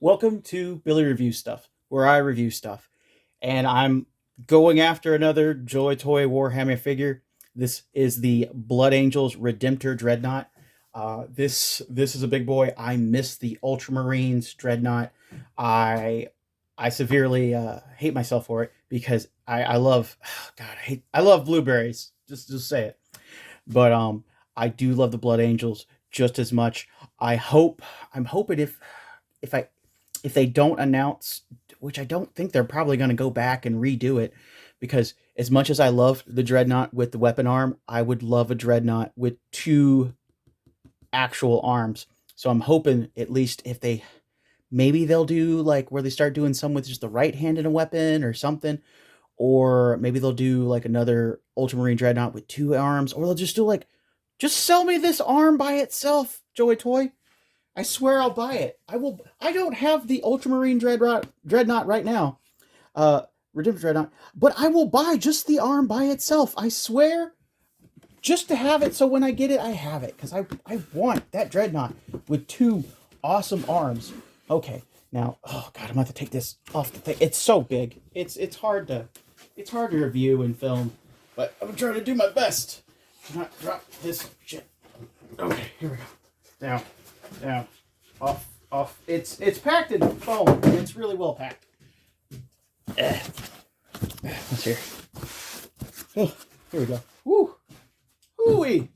Welcome to Billy Review Stuff, where I review stuff. And I'm going after another Joytoy Warhammer figure. This is the Blood Angels Redemptor Dreadnought. This is a big boy. I miss the Ultramarines Dreadnought. I severely hate myself for it because I love I love blueberries. Just say it. But I do love the Blood Angels just as much. I'm hoping if I if they don't announce, which I don't think they're probably going to go back and redo it, because as much as I love the Dreadnought with the weapon arm, I would love a Dreadnought with two actual arms. So I'm hoping at least if they, maybe they'll do like where they start doing some with just the right hand in a weapon or something, or maybe they'll do like another Ultramarine Dreadnought with two arms, or they'll just do like, just sell me this arm by itself, Joytoy. I swear I'll buy it. I will. I don't have the Ultramarine Dreadnought right now, Redemptor Dreadnought, but I will buy just the arm by itself. I swear, just to have it. So when I get it, I have it because I want that Dreadnought with two awesome arms. Okay, now, oh god, I'm gonna have to take this off the thing. It's so big. It's hard to review and film, but I'm trying to do my best to not drop this shit. Okay, here we go. Down, off. It's packed in foam. It's really well packed. Let's hear. Oh, here we go. Woo, hooey.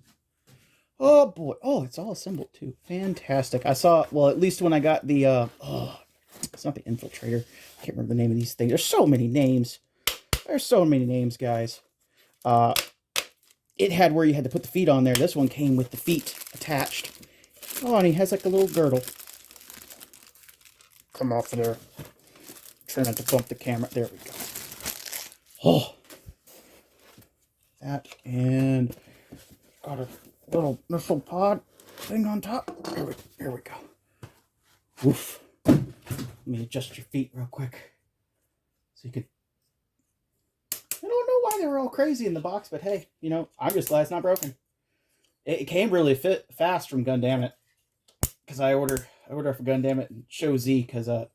Oh boy. Oh, it's all assembled too. Fantastic. I saw. Well, at least when I got the. It's not the Infiltrator. I can't remember the name of these things. There's so many names. There's so many names, guys. It had where you had to put the feet on there. This one came with the feet attached. Oh, and he has like a little girdle. Come off of there. Try not to bump the camera. There we go. Oh. That, and got a little missile pod thing on top. Here we go. Woof. Let me adjust your feet real quick. So you could... I don't know why they were all crazy in the box, but hey, you know, I'm just glad it's not broken. It came really fast from Gundamn It. Because I order for Gundamn It and Show Z, because I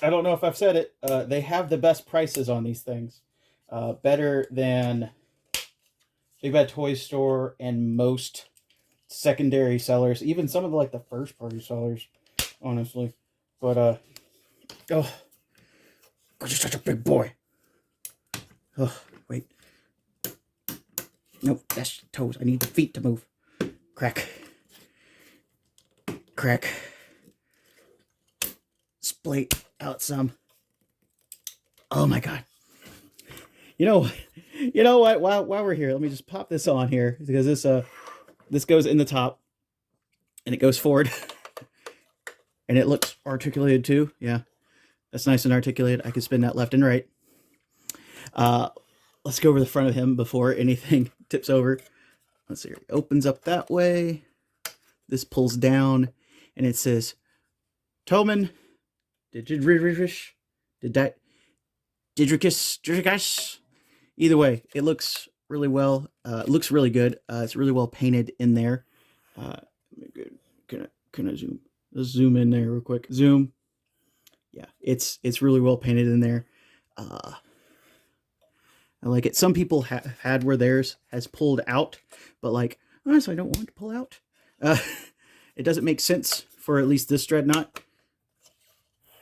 don't know if I've said it, they have the best prices on these things. Better than Big Bad Toy Store and most secondary sellers, even some of the, like the first party sellers, honestly. But oh, you're such a big boy. Oh, wait. Nope, that's toes. I need the feet to move. Crack. Splate out some. Oh my god. You know what? While we're here, let me just pop this on here, because this goes in the top and it goes forward. And it looks articulated too. Yeah. That's nice and articulated. I can spin that left and right. Let's go over the front of him before anything tips over. Let's see. It opens up that way. This pulls down. And it says, Toman, Didricus. Either way, it looks really well. It looks really good. It's really well painted in there. Can I zoom? Let's zoom in there real quick. Zoom. Yeah, it's really well painted in there. I like it. Some people have had where theirs has pulled out, but like, honestly, I don't want it to pull out. It doesn't make sense for at least this Dreadnought.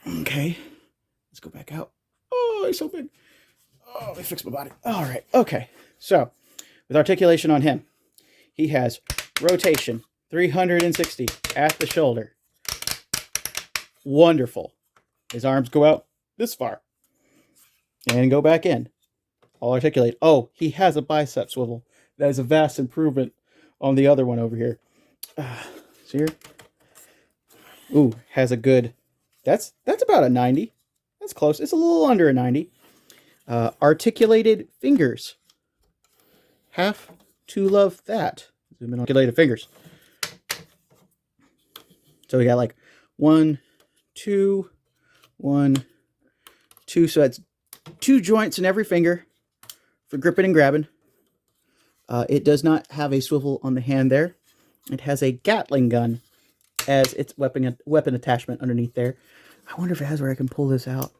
Okay. Let's go back out. Oh, he's so big. Oh, let me fix my body. All right. Okay. So, with articulation on him, he has rotation 360 at the shoulder. Wonderful. His arms go out this far and go back in. All articulate. Oh, he has a bicep swivel. That is a vast improvement on the other one over here. See here? Ooh, has a good... That's about a 90. That's close. It's a little under a 90. Articulated fingers. Have to love that. Zoom in on articulated fingers. So we got like 1, 2, 1, 2. So that's 2 joints in every finger for gripping and grabbing. It does not have a swivel on the hand there. It has a Gatling gun as its weapon attachment underneath there. I wonder if it has where I can pull this out.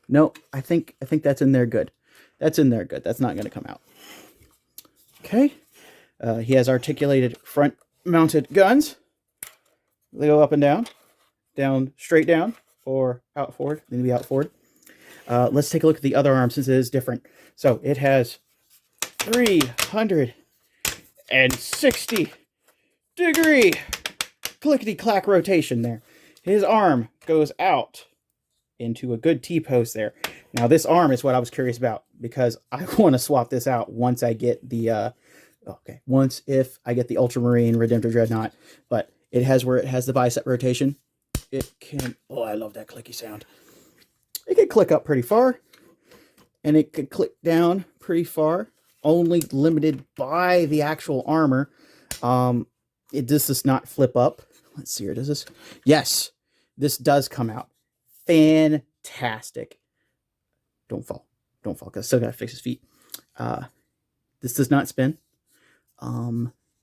No, I think that's in there good. That's in there good. That's not going to come out. Okay. He has articulated front-mounted guns. They go up and down, straight down, or out forward. They need to be out forward. Let's take a look at the other arm since it is different. So it has 360-degree clickety-clack rotation there. His arm goes out into a good T-pose there. Now, this arm is what I was curious about because I want to swap this out once I get the, if I get the Ultramarine Redemptor Dreadnought. But it has where it has the bicep rotation. It can, oh, I love that clicky sound. It can click up pretty far, and it can click down pretty far, only limited by the actual armor. This does not flip up. Let's see here, does this? Yes, this does come out. Fantastic. Don't fall, because I still got to fix his feet. This does not spin.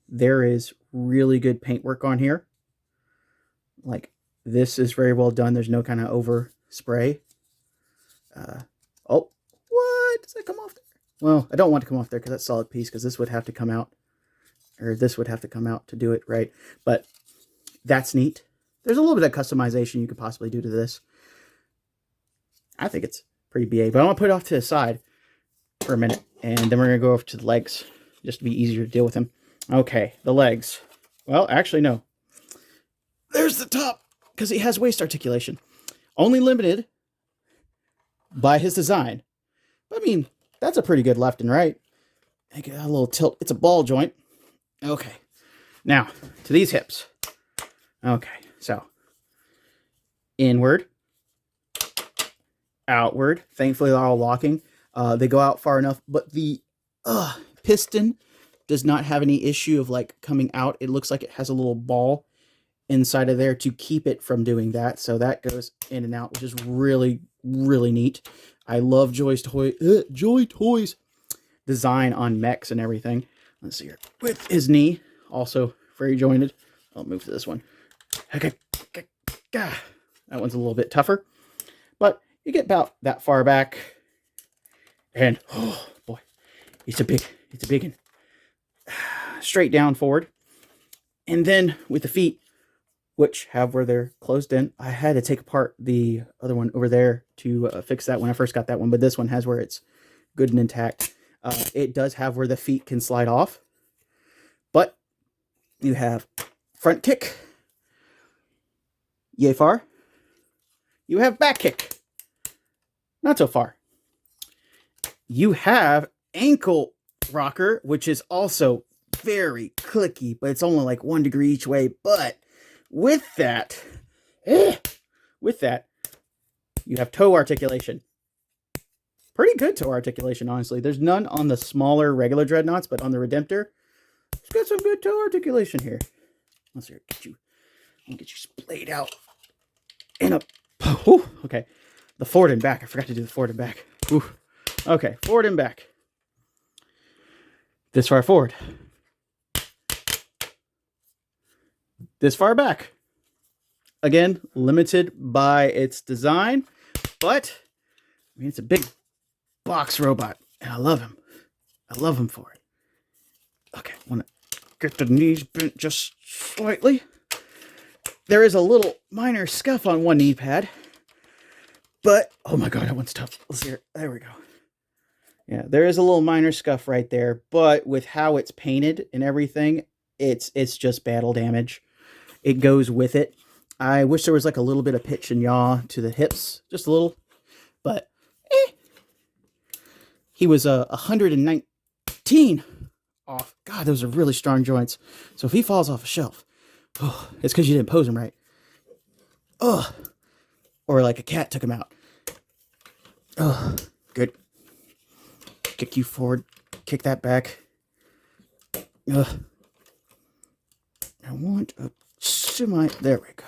There is really good paintwork on here. Like, this is very well done. There's no kind of over spray. Oh, what? Does that come off there? Well, I don't want to come off there because that's a solid piece, because this would have to come out, or this would have to come out to do it right. But that's neat. There's a little bit of customization you could possibly do to this. I think it's pretty BA, but I want to put it off to the side for a minute, and then we're going to go over to the legs, just to be easier to deal with him. Okay, the legs. Well, actually, no. There's the top, because he has waist articulation. Only limited by his design. I mean, that's a pretty good left and right. I got a little tilt. It's a ball joint. Okay. Now, to these hips. Okay, so inward, outward. Thankfully, they're all locking. They go out far enough, but the piston does not have any issue of like coming out. It looks like it has a little ball inside of there to keep it from doing that. So that goes in and out, which is really, really neat. I love Joytoy's design on mechs and everything. Let's see here. With his knee, also very jointed. I'll move to this one. Okay. That one's a little bit tougher. But you get about that far back. And, oh boy, it's a big one. Straight down forward. And then with the feet, which have where they're closed in, I had to take apart the other one over there to fix that when I first got that one. But this one has where it's good and intact. It does have where the feet can slide off. But you have front kick. Yay far. You have back kick. Not so far. You have ankle rocker, which is also very clicky, but it's only like 1 degree each way. But with that, you have toe articulation. Pretty good toe articulation, honestly. There's none on the smaller regular Dreadnoughts, but on the Redemptor, it's got some good toe articulation here. Let's get you splayed out. And up. Ooh, okay. The forward and back. I forgot to do the forward and back. Ooh. Okay, forward and back. This far forward. This far back. Again, limited by its design, but I mean, it's a big box robot, and I love him. I love him for it. Okay, want to get the knees bent just slightly. There is a little minor scuff on one knee pad, but oh my god, that one's tough. Let's see here. There we go. Yeah, there is a little minor scuff right there, but with how it's painted and everything, it's just battle damage. It goes with it. I wish there was like a little bit of pitch and yaw to the hips, just a little, but he was 119 off. God, those are really strong joints. So if he falls off a shelf, it's because you didn't pose him right. Or like a cat took him out. Good. Kick you forward. Kick that back. I want a semi. There we go.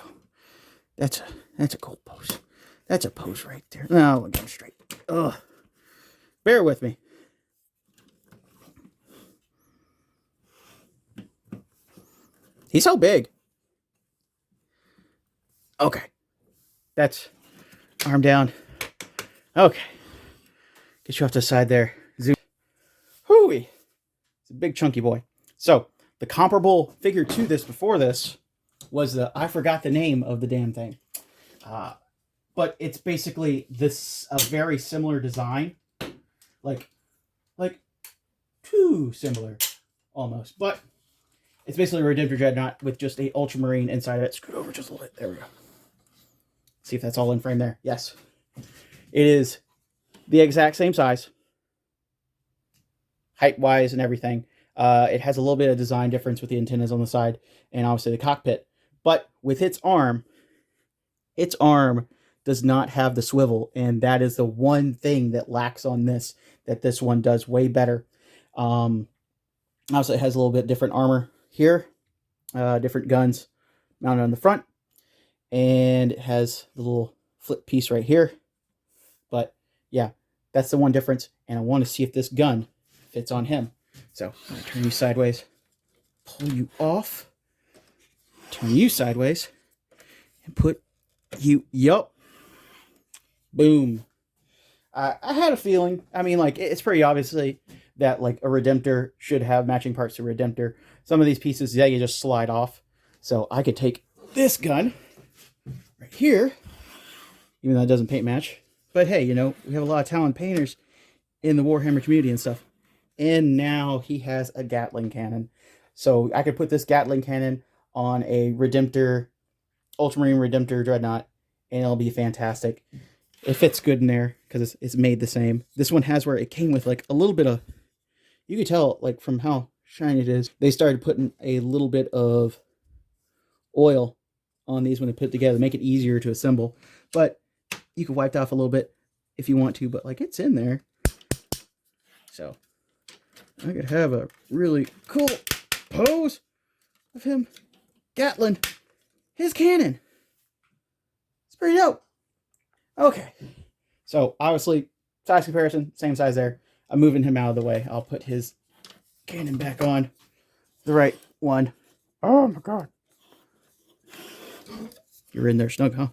That's a cool pose. That's a pose right there. No, we'll get him straight. Bear with me. He's so big. Okay. That's arm down. Okay. Get you off to the side there. Zoom. Hooey. It's a big chunky boy. So, the comparable figure to this before this was I forgot the name of the damn thing. But it's basically a very similar design. Like too similar, almost. But it's basically a Redemptor Dreadnought with just a Ultramarine inside of it. Scoot over just a little bit. There we go. See if that's all in frame there. Yes. It is the exact same size. Height-wise and everything. It has a little bit of design difference with the antennas on the side and obviously the cockpit. But with its arm does not have the swivel, and that is the one thing that lacks on this, that this one does way better. Also, it has a little bit different armor here, different guns mounted on the front, and it has the little flip piece right here. But yeah, that's the one difference, and I want to see if this gun fits on him. So I'm going to turn you sideways, pull you off, turn you sideways, and put you, yup, boom. I had a feeling, I mean, like, it's pretty obviously that, like, a Redemptor should have matching parts to Redemptor. Some of these pieces, yeah, you just slide off. So I could take this gun right here, even though it doesn't paint match. But hey, you know, we have a lot of talented painters in the Warhammer community and stuff. And now he has a Gatling cannon. So I could put this Gatling cannon on a Redemptor, Ultramarine Redemptor Dreadnought, and it'll be fantastic. It fits good in there because it's made the same. This one has where it came with like a little bit of, you could tell like from how shiny it is, they started putting a little bit of oil on these when they put it together, make it easier to assemble. But you can wipe it off a little bit if you want to, but like it's in there. So I could have a really cool pose of him Gatling his cannon. It's pretty dope. Okay, so obviously size comparison, same size there. I'm moving him out of the way. I'll put his cannon back on the right one. Oh my god. You're in there snug, huh?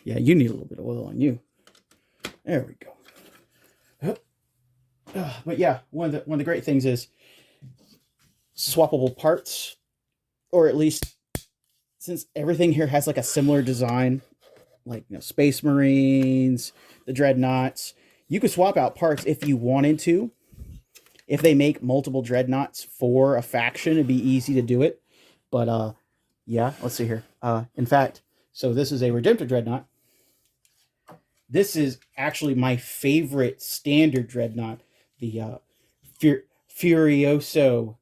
Yeah, you need a little bit of oil on you. There we go. But yeah, one of the great things is swappable parts, or at least since everything here has like a similar design, like, you know, Space Marines, the Dreadnoughts, you could swap out parts if you wanted to. If they make multiple Dreadnoughts for a faction, it'd be easy to do it. But yeah, let's see here. In fact, so this is a Redemptor Dreadnought. This is actually my favorite standard Dreadnought, the Furioso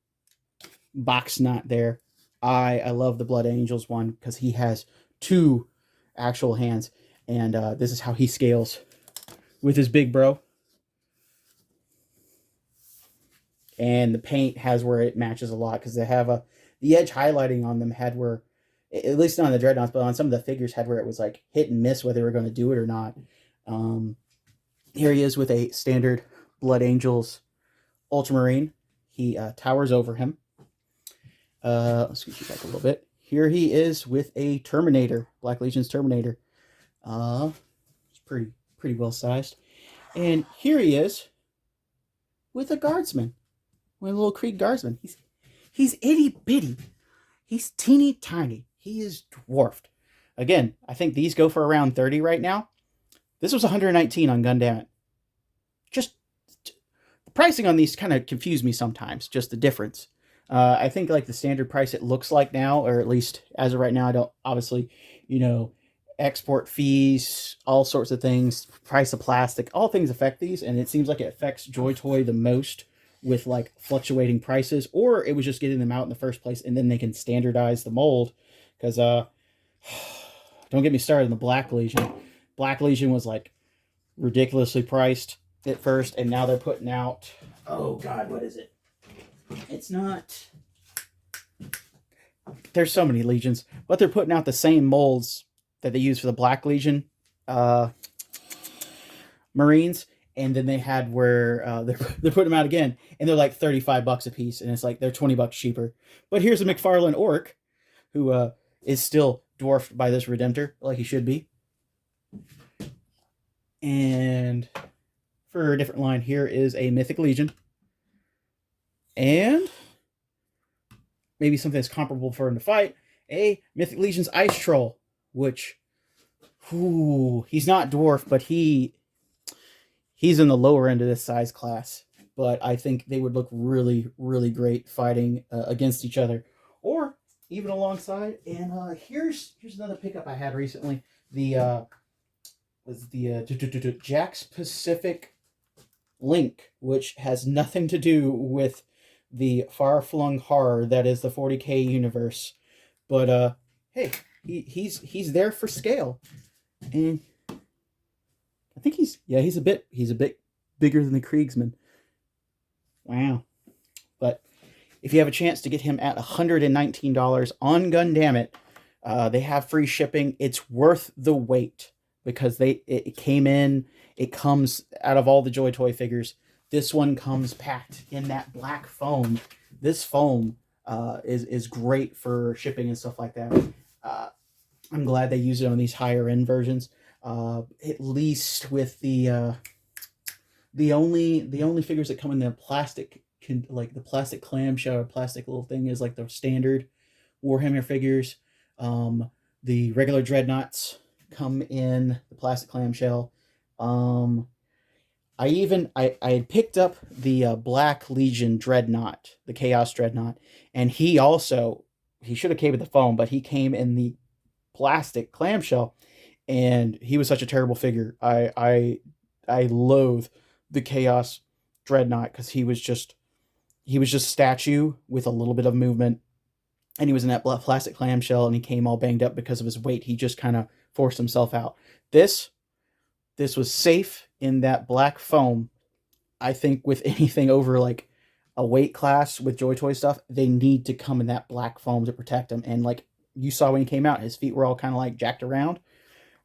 box knot there. I love the Blood Angels one because he has two actual hands, and this is how he scales with his big bro. And the paint has where it matches a lot because they have the edge highlighting on them had where, at least not on the Dreadnoughts, but on some of the figures had where it was like hit and miss whether they were going to do it or not. Here he is with a standard Blood Angels Ultramarine. He towers over him. Let's scoot you back a little bit. Here he is with a Terminator, Black Legion's Terminator. It's pretty well sized. And here he is with a Guardsman, with a little Krieg Guardsman. He's itty bitty. He's teeny tiny. He is dwarfed. Again, I think these go for around 30 right now. This was 119 on Gundam. Just the pricing on these kind of confuse me sometimes, just the difference. I think like the standard price it looks like now, or at least as of right now, I don't, obviously, you know, export fees, all sorts of things, price of plastic, all things affect these, and it seems like it affects Joytoy the most with like fluctuating prices, or it was just getting them out in the first place and then they can standardize the mold. Because don't get me started on the Black Legion. Black Legion was like ridiculously priced at first, and now they're putting out, oh god, what is it? It's not, there's so many Legions, but they're putting out the same molds that they use for the Black Legion Marines, and then they had where they're putting them out again, and they're like $35 a piece, and it's like they're $20 cheaper. But here's a McFarlane Orc who is still dwarfed by this Redemptor, like he should be. And for a different line, here is a Mythic Legion. And maybe something that's comparable for him to fight, a Mythic Legion's Ice Troll, which, he's not dwarf, but he's in the lower end of this size class. But I think they would look really, really great fighting against each other, or even alongside. And here's another pickup I had recently. The Jack's Pacific Link, which has nothing to do with the far-flung horror that is the 40k universe. But hey, he's there for scale, and I think he's a bit bigger than the Kriegsman. Wow. But if you have a chance to get him at $119 on Gundamn they have free shipping. It's worth the wait, because it comes out of all the Joytoy figures. This one comes packed in that black foam. This foam is great for shipping and stuff like that. I'm glad they use it on these higher end versions. At least with the only figures that come in the plastic, like the plastic clamshell or plastic little thing, is like the standard Warhammer figures. The regular Dreadnoughts come in the plastic clamshell. I had picked up the Black Legion Dreadnought, the Chaos Dreadnought, and he should have came with the foam, but he came in the plastic clamshell, and he was such a terrible figure. I loathe the Chaos Dreadnought, because he was just statue with a little bit of movement, and he was in that plastic clamshell, and he came all banged up because of his weight. He just kind of forced himself out. This was safe in that black foam. I think with anything over like a weight class with Joytoy stuff, they need to come in that black foam to protect him. And like you saw when he came out, his feet were all kind of like jacked around.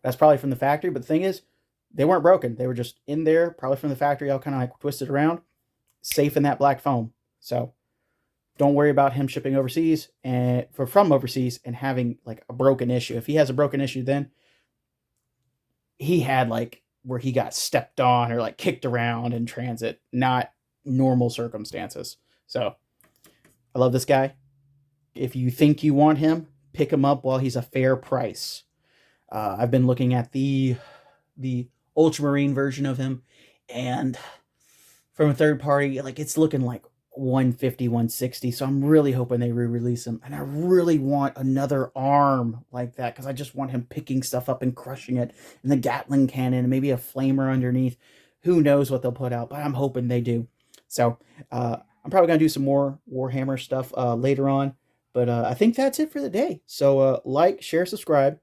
That's probably from the factory, but the thing is, they weren't broken. They were just in there, probably from the factory, all kind of like twisted around, safe in that black foam. So don't worry about him shipping overseas and from overseas and having like a broken issue. If he has a broken issue, then he had like where he got stepped on or like kicked around in transit, not normal circumstances. So I love this guy. If you think you want him, pick him up while he's a fair price. I've been looking at the Ultramarine version of him, and from a third party, like it's looking like 150, 160. So I'm really hoping they re-release him. And I really want another arm like that, because I just want him picking stuff up and crushing it, and the Gatling cannon, and maybe a flamer underneath. Who knows what they'll put out, but I'm hoping they do. So I'm probably going to do some more Warhammer stuff later on. But I think that's it for the day. So like, share, subscribe.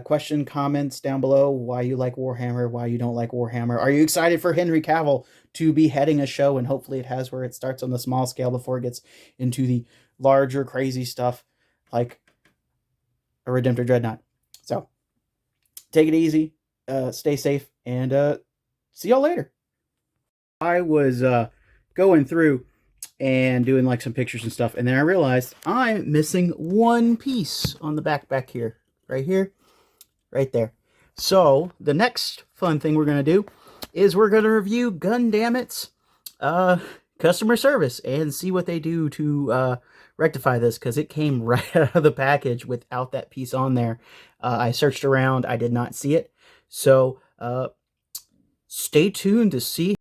Question, comments down below why you like Warhammer, why you don't like Warhammer. Are you excited for Henry Cavill to be heading a show? And hopefully it has, where it starts on the small scale before it gets into the larger crazy stuff like a Redemptor Dreadnought. So take it easy, stay safe, and see y'all later. I was going through and doing like some pictures and stuff, and then I realized I'm missing one piece on the back here. Right here, right there. So the next fun thing we're going to do is we're going to review Gundam's customer service and see what they do to rectify this, because it came right out of the package without that piece on there. I searched around, I did not see it. So stay tuned to see